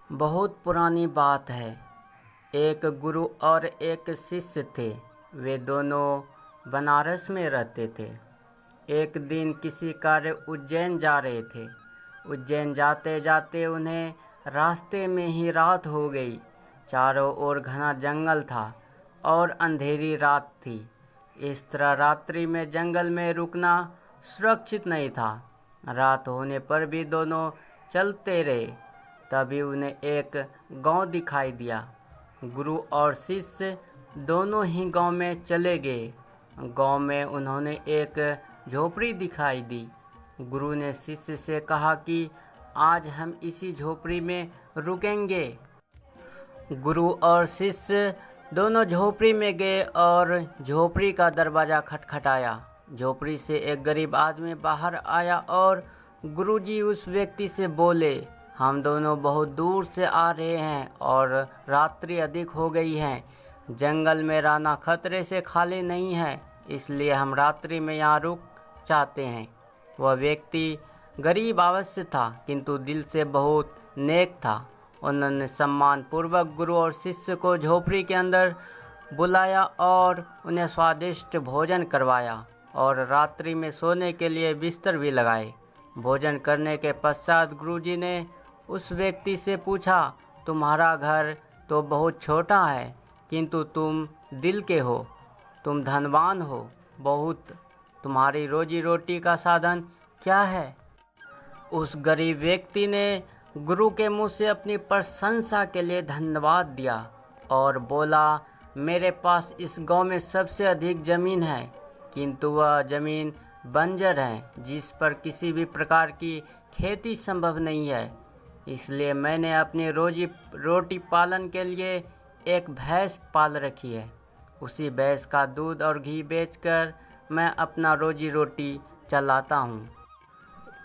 बहुत पुरानी बात है। एक गुरु और एक शिष्य थे। वे दोनों बनारस में रहते थे। एक दिन किसी कार्य उज्जैन जा रहे थे। उज्जैन जाते जाते उन्हें रास्ते में ही रात हो गई। चारों ओर घना जंगल था और अंधेरी रात थी। इस तरह रात्रि में जंगल में रुकना सुरक्षित नहीं था। रात होने पर भी दोनों चलते रहे। तभी उन्हें एक गांव दिखाई दिया। गुरु और शिष्य दोनों ही गांव में चले गए। गांव में उन्होंने एक झोपड़ी दिखाई दी। गुरु ने शिष्य से कहा कि आज हम इसी झोपड़ी में रुकेंगे। गुरु और शिष्य दोनों झोपड़ी में गए और झोपड़ी का दरवाज़ा खटखटाया। झोपड़ी से एक गरीब आदमी बाहर आया और गुरुजी उस व्यक्ति से बोले, हम दोनों बहुत दूर से आ रहे हैं और रात्रि अधिक हो गई है। जंगल में रहना खतरे से खाली नहीं है, इसलिए हम रात्रि में यहाँ रुक चाहते हैं। वह व्यक्ति गरीब अवश्य था, किंतु दिल से बहुत नेक था। उन्होंने सम्मानपूर्वक गुरु और शिष्य को झोपड़ी के अंदर बुलाया और उन्हें स्वादिष्ट भोजन करवाया और रात्रि में सोने के लिए बिस्तर भी लगाए। भोजन करने के पश्चात गुरुजी ने उस व्यक्ति से पूछा, तुम्हारा घर तो बहुत छोटा है, किंतु तुम दिल के हो, तुम धनवान हो बहुत, तुम्हारी रोजी रोटी का साधन क्या है? उस गरीब व्यक्ति ने गुरु के मुंह से अपनी प्रशंसा के लिए धन्यवाद दिया और बोला, मेरे पास इस गांव में सबसे अधिक ज़मीन है, किंतु वह ज़मीन बंजर है, जिस पर किसी भी प्रकार की खेती संभव नहीं है। इसलिए मैंने अपनी रोजी रोटी पालन के लिए एक भैंस पाल रखी है। उसी भैंस का दूध और घी बेचकर मैं अपना रोजी रोटी चलाता हूँ।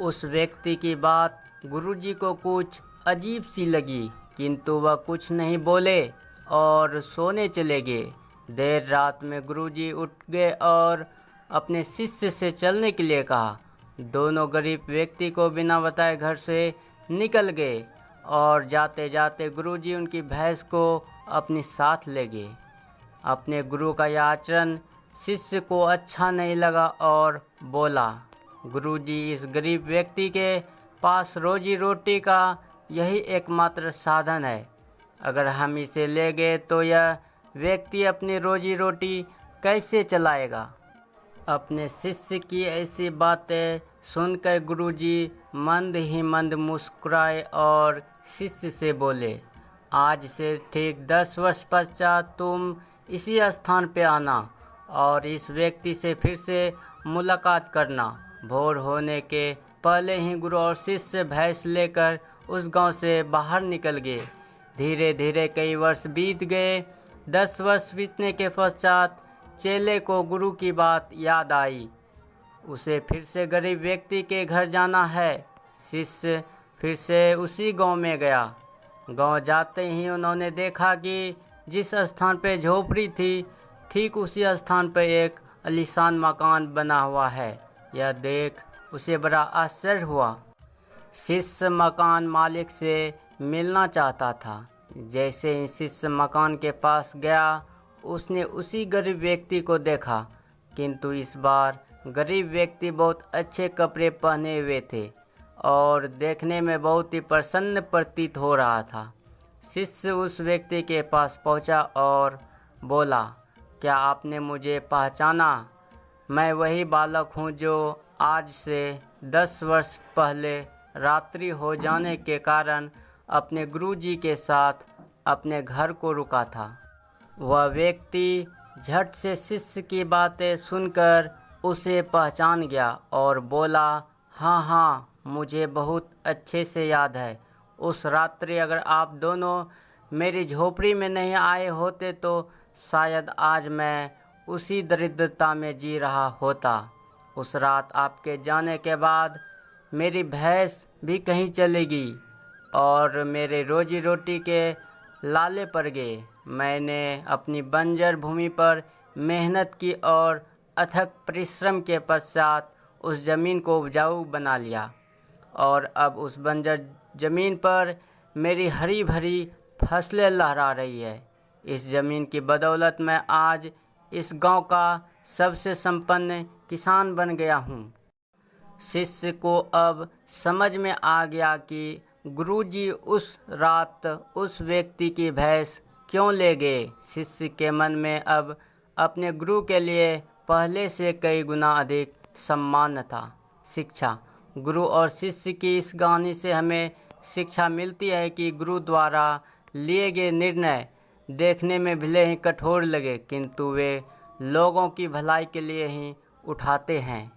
उस व्यक्ति की बात गुरुजी को कुछ अजीब सी लगी, किंतु वह कुछ नहीं बोले और सोने चले गए। देर रात में गुरुजी उठ गए और अपने शिष्य से चलने के लिए कहा। दोनों गरीब व्यक्ति को बिना बताए घर से निकल गए और जाते जाते गुरुजी उनकी भैंस को अपने साथ ले गए। अपने गुरु का यह आचरण शिष्य को अच्छा नहीं लगा और बोला, गुरुजी, इस गरीब व्यक्ति के पास रोजी रोटी का यही एकमात्र साधन है। अगर हम इसे ले गए तो यह व्यक्ति अपनी रोजी रोटी कैसे चलाएगा? अपने शिष्य की ऐसी बातें सुनकर गुरुजी मंद ही मंद मुस्कुराए और शिष्य से बोले, आज से ठीक 10 वर्ष पश्चात तुम इसी स्थान पे आना और इस व्यक्ति से फिर से मुलाकात करना। भोर होने के पहले ही गुरु और शिष्य भैंस लेकर उस गांव से बाहर निकल गए। धीरे धीरे कई वर्ष बीत गए। 10 वर्ष बीतने के पश्चात चेले को गुरु की बात याद आई। उसे फिर से गरीब व्यक्ति के घर जाना है। शिष्य फिर से उसी गांव में गया। गांव जाते ही उन्होंने देखा कि जिस स्थान पे झोपड़ी थी, ठीक उसी स्थान पर एक आलीशान मकान बना हुआ है। यह देख उसे बड़ा आश्चर्य हुआ। शिष्य मकान मालिक से मिलना चाहता था। जैसे ही शिष्य मकान के पास गया, उसने उसी गरीब व्यक्ति को देखा, किंतु इस बार गरीब व्यक्ति बहुत अच्छे कपड़े पहने हुए थे और देखने में बहुत ही प्रसन्न प्रतीत हो रहा था। शिष्य उस व्यक्ति के पास पहुंचा और बोला, क्या आपने मुझे पहचाना? मैं वही बालक हूं जो आज से 10 वर्ष पहले रात्रि हो जाने के कारण अपने गुरुजी के साथ अपने घर को रुका था। वह व्यक्ति झट से शिष्य की बातें सुनकर उसे पहचान गया और बोला, हाँ, मुझे बहुत अच्छे से याद है। उस रात्रि अगर आप दोनों मेरी झोपड़ी में नहीं आए होते तो शायद आज मैं उसी दरिद्रता में जी रहा होता। उस रात आपके जाने के बाद मेरी भैंस भी कहीं चली गई और मेरे रोजी रोटी के लाले पड़ गए। मैंने अपनी बंजर भूमि पर मेहनत की और अथक परिश्रम के पश्चात उस ज़मीन को उपजाऊ बना लिया और अब उस बंजर ज़मीन पर मेरी हरी भरी फसलें लहरा रही है। इस ज़मीन की बदौलत मैं आज इस गांव का सबसे संपन्न किसान बन गया हूँ। शिष्य को अब समझ में आ गया कि गुरुजी उस रात उस व्यक्ति की भैंस क्यों ले गए। शिष्य के मन में अब अपने गुरु के लिए पहले से कई गुना अधिक सम्मान था। शिक्षा। गुरु और शिष्य की इस कहानी से हमें शिक्षा मिलती है कि गुरु द्वारा लिए गए निर्णय देखने में भले ही कठोर लगे, किंतु वे लोगों की भलाई के लिए ही उठाते हैं।